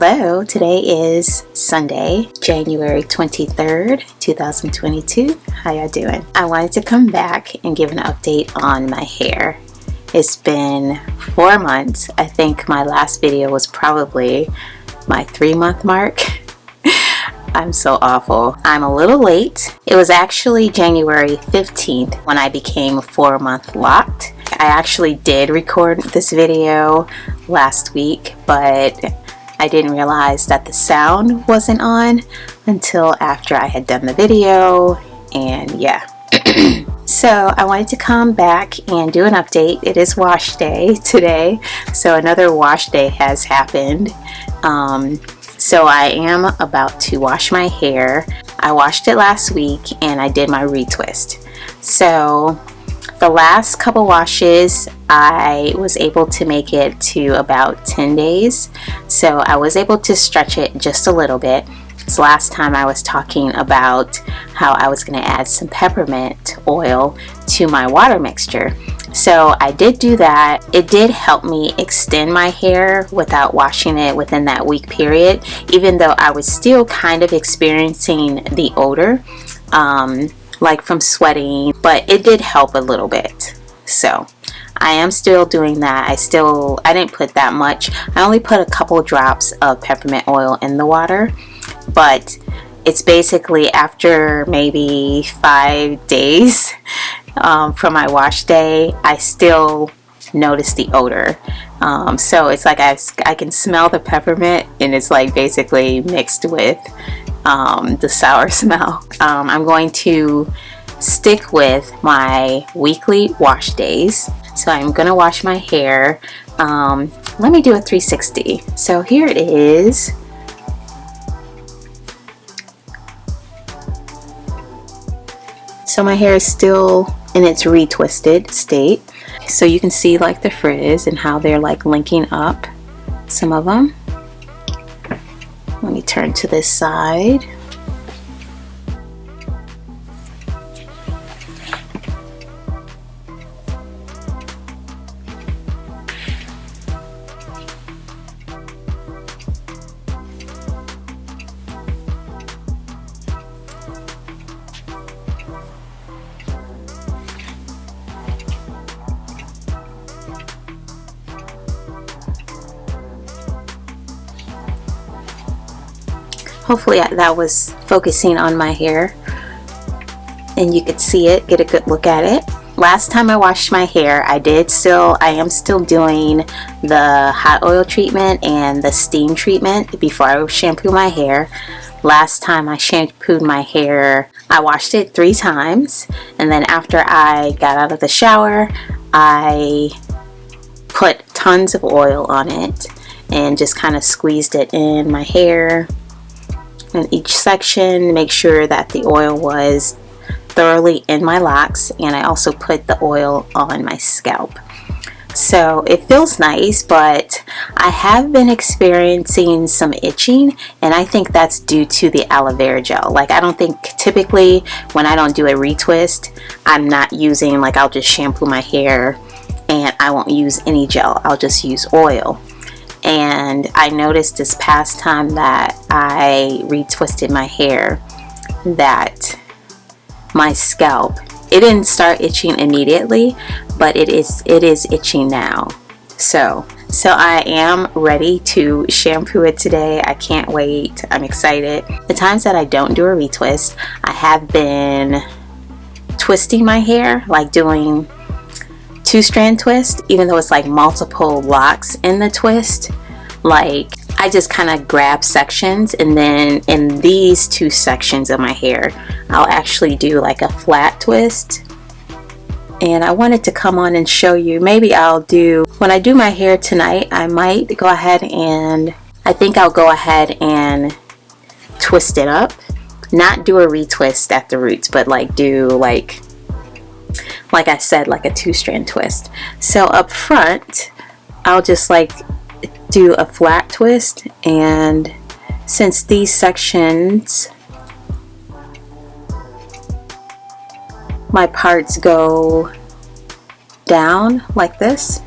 Hello, today is Sunday, January 23rd, 2022. How y'all doing? I wanted to come back and give an update on my hair. It's been 4 months. I think my last video was probably my 3-month mark. I'm so awful. I'm a little late. It was actually January 15th when I became 4-month locked. I actually did record this video last week, but I didn't realize that the sound wasn't on until after I had done the video, and yeah. So I wanted to come back and do an update. It is wash day today, so another wash day has happened. So I am about to wash my hair. I washed it last week and I did my retwist. So the last couple washes, I was able to make it to about 10 days. So I was able to stretch it just a little bit. So last time I was talking about how I was going to add some peppermint oil to my water mixture. So I did do that. It did help me extend my hair without washing it within that week period, even though I was still kind of experiencing the odor, like from sweating, but it did help a little bit. So I am still doing that. I didn't put that much. I only put a couple drops of peppermint oil in the water, but it's basically after maybe 5 days from my wash day, I still notice the odor. So it's like I can smell the peppermint, and it's like basically mixed with the sour smell. I'm going to stick with my weekly wash days. So I'm gonna wash my hair. Let me do a 360. So here it is. So my hair is still in its retwisted state. So you can see like the frizz and how they're like linking up, some of them. Let me turn to this side. Hopefully that was focusing on my hair and you could see it, get a good look at it. Last time I washed my hair, I am still doing the hot oil treatment and the steam treatment before I shampoo my hair. Last time I shampooed my hair, I washed it 3 times, and then after I got out of the shower, I put tons of oil on it and just kind of squeezed it in my hair in each section, make sure that the oil was thoroughly in my locks, and I also put the oil on my scalp. So it feels nice, but I have been experiencing some itching, and I think that's due to the aloe vera gel. Like, I don't think typically when I don't do a retwist, I'm not using, like, I'll just shampoo my hair and I won't use any gel, I'll just use oil. And I noticed this past time that I retwisted my hair that my scalp, it didn't start itching immediately, but it is itching now. So I am ready to shampoo it today. I can't wait. I'm excited. The times that I don't do a retwist, I have been twisting my hair, like doing 2-strand twist, even though it's like multiple locks in the twist. Like, I just kind of grab sections, and then in these 2 sections of my hair, I'll actually do like a flat twist. And I wanted to come on and show you, maybe I'll do, when I do my hair tonight, I might go ahead and, I think I'll go ahead and twist it up. Not do a retwist at the roots, but like do like I said, like a 2-strand twist. So up front, I'll just like do a flat twist, and since these sections, my parts go down like this,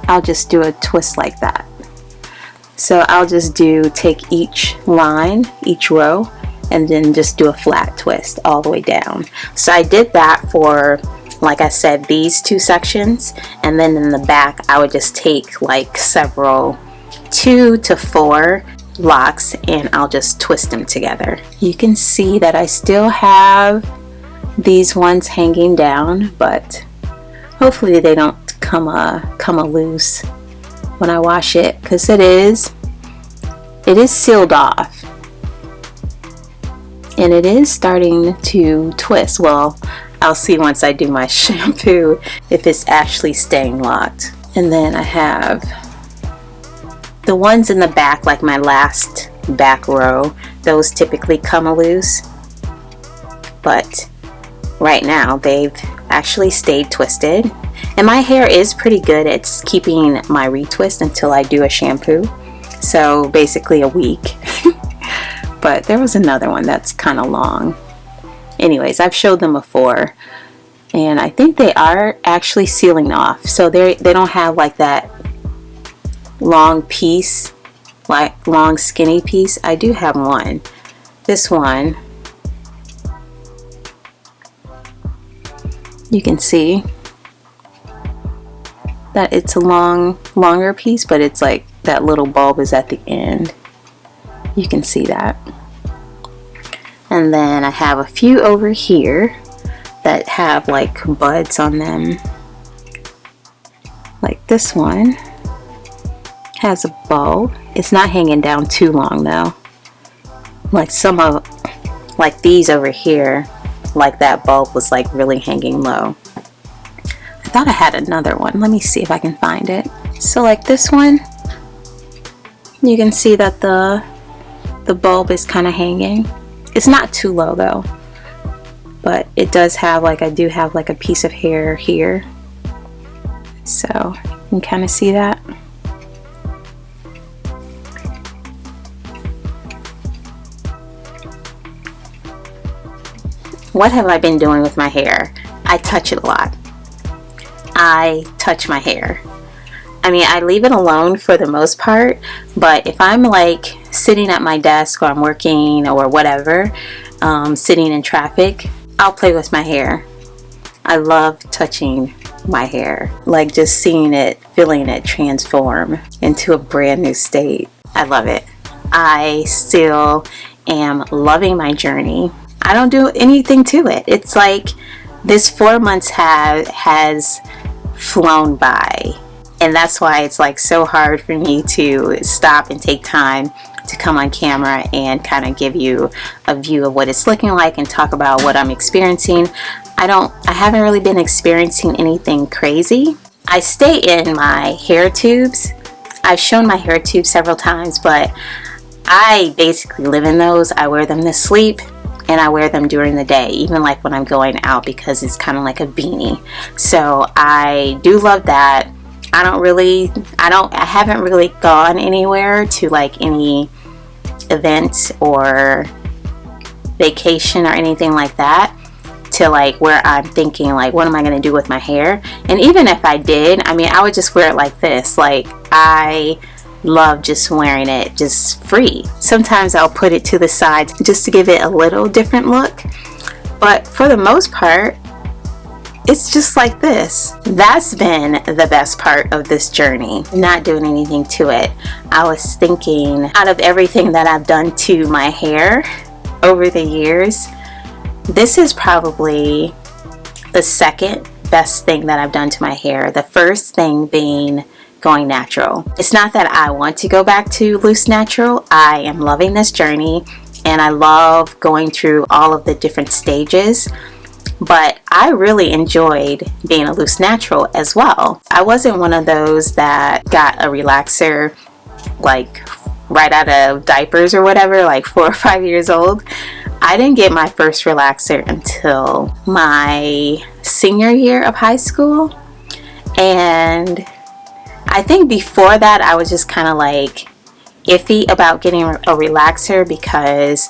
I'll just do a twist like that. So I'll just take each line, each row, and then just do a flat twist all the way down. So I did that for, like I said, these two sections, and then in the back I would just take like several 2 to 4 locks and I'll just twist them together. You can see that I still have these ones hanging down, but hopefully they don't come loose when I wash it, because it is sealed off and it is starting to twist. Well, I'll see once I do my shampoo if it's actually staying locked. And then I have the ones in the back, like my last back row, those typically come loose, but right now they've actually stayed twisted. And my hair is pretty good at keeping my retwist until I do a shampoo, so basically a week. But there was another one that's kind of long. Anyways, I've showed them before, and I think they are actually sealing off, so they don't have like that long piece, like long skinny piece. I do have one. This one, you can see that it's a longer piece, but it's like that little bulb is at the end. You can see that. And then I have a few over here that have like buds on them. Like this one has a bulb. It's not hanging down too long though. Like like these over here, like that bulb was like really hanging low. I thought I had another one. Let me see if I can find it. So like this one, you can see that the bulb is kind of hanging. It's not too low though, but it does have like, I do have like a piece of hair here. So you can kind of see that. What have I been doing with my hair? I touch it a lot. I touch my hair. I mean, I leave it alone for the most part, but if I'm like sitting at my desk or I'm working or whatever, sitting in traffic, I'll play with my hair. I love touching my hair, like just seeing it, feeling it transform into a brand new state. I love it. I still am loving my journey. I don't do anything to it. It's like this 4 months has flown by, and that's why it's like so hard for me to stop and take time to come on camera and kind of give you a view of what it's looking like and talk about what I'm experiencing. I haven't really been experiencing anything crazy. I stay in my hair tubes. I've shown my hair tubes several times, but I basically live in those. I wear them to sleep and I wear them during the day, even like when I'm going out, because it's kind of like a beanie. So I do love that. I haven't really gone anywhere to like any event or vacation or anything like that to like where I'm thinking like, what am I going to do with my hair? And even if I did, I mean, I would just wear it like this. Like, I love just wearing it just free. Sometimes I'll put it to the side just to give it a little different look, but for the most part it's just like this. That's been the best part of this journey, not doing anything to it. I was thinking, out of everything that I've done to my hair over the years, this is probably the second best thing that I've done to my hair. The first thing being going natural. It's not that I want to go back to loose natural. I am loving this journey and I love going through all of the different stages, but I really enjoyed being a loose natural as well. I wasn't one of those that got a relaxer like right out of diapers or whatever, like 4 or 5 years old. I didn't get my first relaxer until my senior year of high school, and I think before that I was just kind of like iffy about getting a relaxer because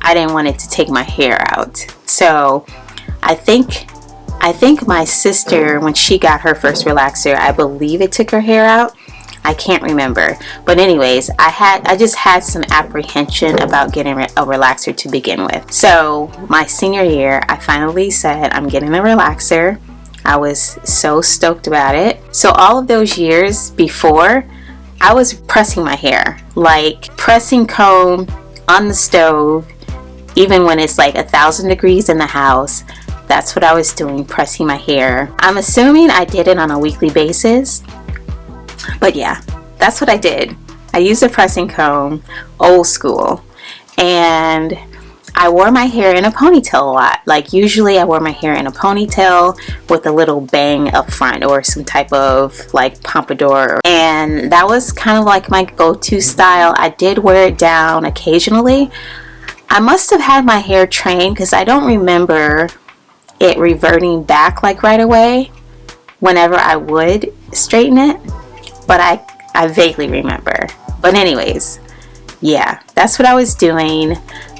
I didn't want it to take my hair out. So I think my sister, when she got her first relaxer, I believe it took her hair out, I can't remember. But anyways, I just had some apprehension about getting a relaxer to begin with. So my senior year, I finally said I'm getting a relaxer. I was so stoked about it. So all of those years before, I was pressing my hair, like pressing comb on the stove, even when it's like 1,000 degrees in the house. That's what I was doing, pressing my hair. I'm assuming I did it on a weekly basis, but yeah, that's what I did. I used a pressing comb, old school, and I wore my hair in a ponytail a lot. Like usually I wore my hair in a ponytail with a little bang up front or some type of like pompadour. And that was kind of like my go-to style. I did wear it down occasionally. I must have had my hair trained because I don't remember it reverting back like right away whenever I would straighten it. But I vaguely remember. But anyways, yeah, that's what I was doing.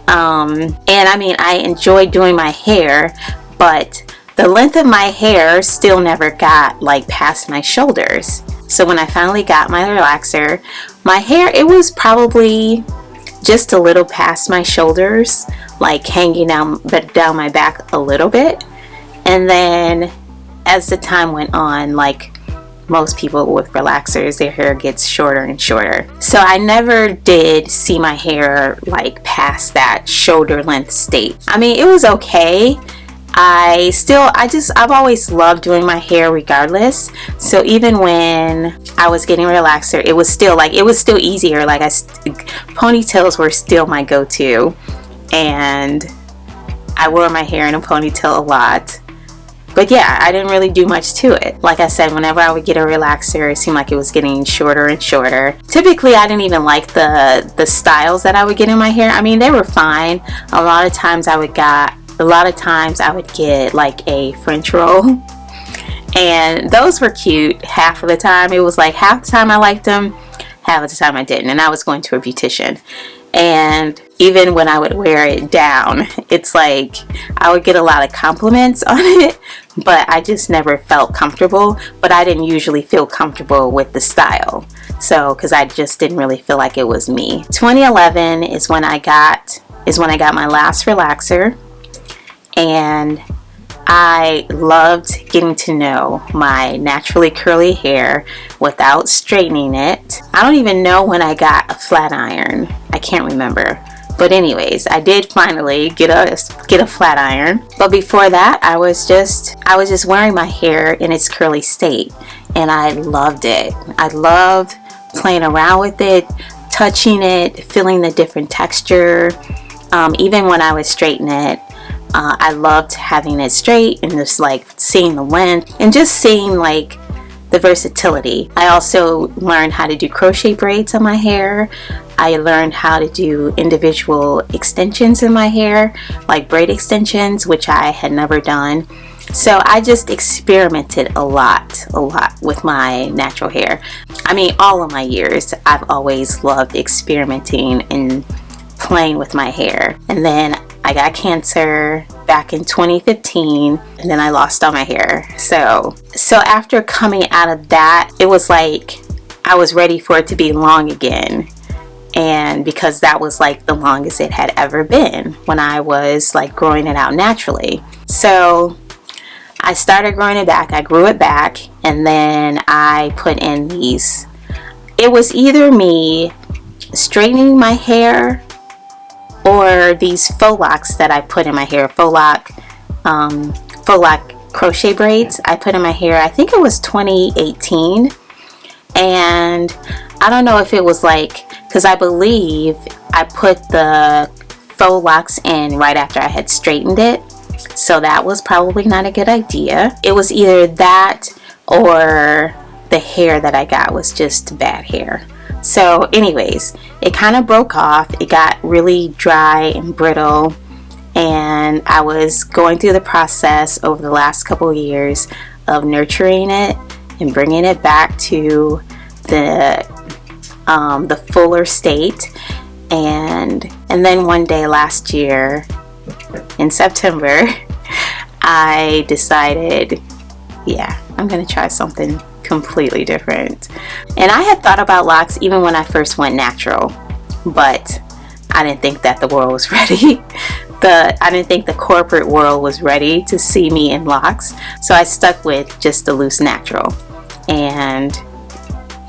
And I mean, I enjoyed doing my hair, but the length of my hair still never got like past my shoulders. So when I finally got my relaxer, my hair, it was probably just a little past my shoulders, like hanging down my back a little bit. And then as the time went on, like most people with relaxers, their hair gets shorter and shorter. So I never did see my hair like past that shoulder length state. I mean, it was okay. I've always loved doing my hair regardless. So even when I was getting a relaxer, it was still easier. Like ponytails were still my go-to, and I wore my hair in a ponytail a lot. But yeah, I didn't really do much to it. Like I said, whenever I would get a relaxer, it seemed like it was getting shorter and shorter. Typically, I didn't even like the styles that I would get in my hair. I mean, they were fine. A lot of times I would get like a French roll. And those were cute half of the time. It was like half the time I liked them, half of the time I didn't. And I was going to a beautician. And even when I would wear it down, it's like I would get a lot of compliments on it, but I just never felt comfortable. But I didn't usually feel comfortable with the style, so because I just didn't really feel like it was me. 2011 is when I got my last relaxer, and I loved getting to know my naturally curly hair without straightening it. I don't even know when I got a flat iron. I can't remember. But anyways, I did finally get a flat iron. But before that, I was just wearing my hair in its curly state, and I loved it. I loved playing around with it, touching it, feeling the different texture. Even when I was straightening it, I loved having it straight and just like seeing the length and just seeing like the versatility. I also learned how to do crochet braids on my hair. I learned how to do individual extensions in my hair, like braid extensions, which I had never done. So I just experimented a lot with my natural hair. I mean, all of my years, I've always loved experimenting and playing with my hair. And then I got cancer back in 2015, and then I lost all my hair. So after coming out of that, it was like I was ready for it to be long again. And because that was like the longest it had ever been when I was like growing it out naturally. So I started growing it back. I grew it back, and then I put in these. It was either me straightening my hair or these faux locks that I put in my hair. Faux lock crochet braids I put in my hair. I think it was 2018. And I don't know if it was like, because I believe I put the faux locks in right after I had straightened it. So that was probably not a good idea. It was either that or the hair that I got was just bad hair. So anyways, it kind of broke off. It got really dry and brittle, and I was going through the process over the last couple of years of nurturing it and bringing it back to the fuller state. And then one day last year in September, I decided, yeah, I'm gonna try something completely different. And I had thought about locks even when I first went natural, but I didn't think that the world was ready. I didn't think the corporate world was ready to see me in locks, so I stuck with just the loose natural. And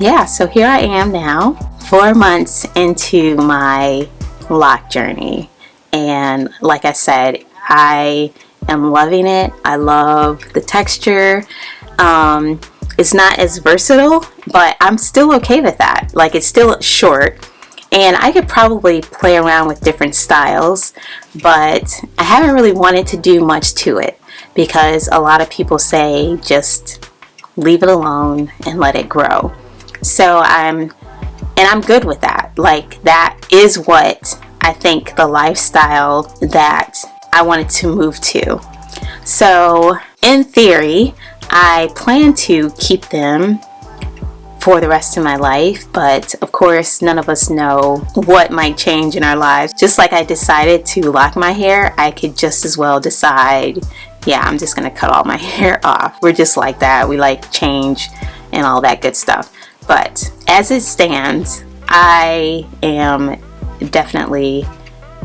yeah, so here I am now, 4 months into my lock journey, and like I said, I am loving it. I love the texture. It's not as versatile, but I'm still okay with that. Like, it's still short, and I could probably play around with different styles, but I haven't really wanted to do much to it because a lot of people say just leave it alone and let it grow. So I'm good with that. Like, that is what I think the lifestyle that I wanted to move to. So in theory, I plan to keep them for the rest of my life, but of course none of us know what might change in our lives. Just like I decided to lock my hair, I could just as well decide, yeah, I'm just gonna cut all my hair off. We're just like that. We like change and all that good stuff. But as it stands, I am definitely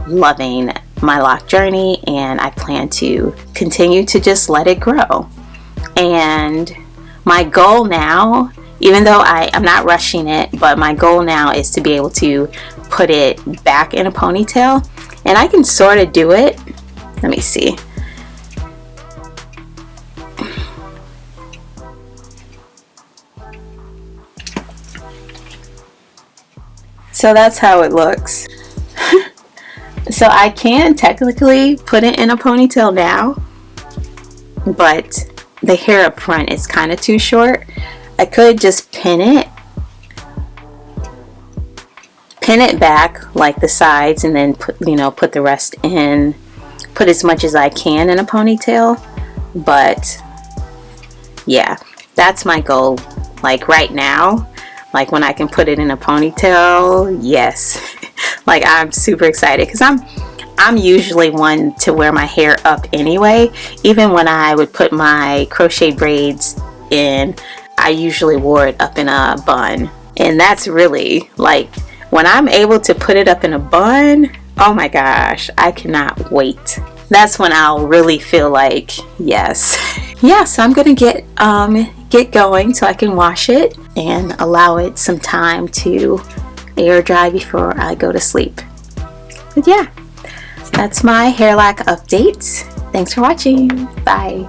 loving my lock journey, and I plan to continue to just let it grow. And my goal now, even though I'm not rushing it, but my goal now is to be able to put it back in a ponytail, and I can sort of do it. Let me see. So that's how it looks. So I can technically put it in a ponytail now, but the hair up front is kind of too short. I could just pin it back like the sides, and then put the rest in, put as much as I can in a ponytail. But yeah, that's my goal. Like right now, like when I can put it in a ponytail, yes. Like, I'm super excited because I'm usually one to wear my hair up anyway. Even when I would put my crochet braids in, I usually wore it up in a bun. And that's really, like, when I'm able to put it up in a bun, oh my gosh, I cannot wait. That's when I'll really feel like, yes. Yeah, so I'm gonna get going so I can wash it and allow it some time to air dry before I go to sleep. But yeah, that's my hair lock update. Thanks for watching. Bye.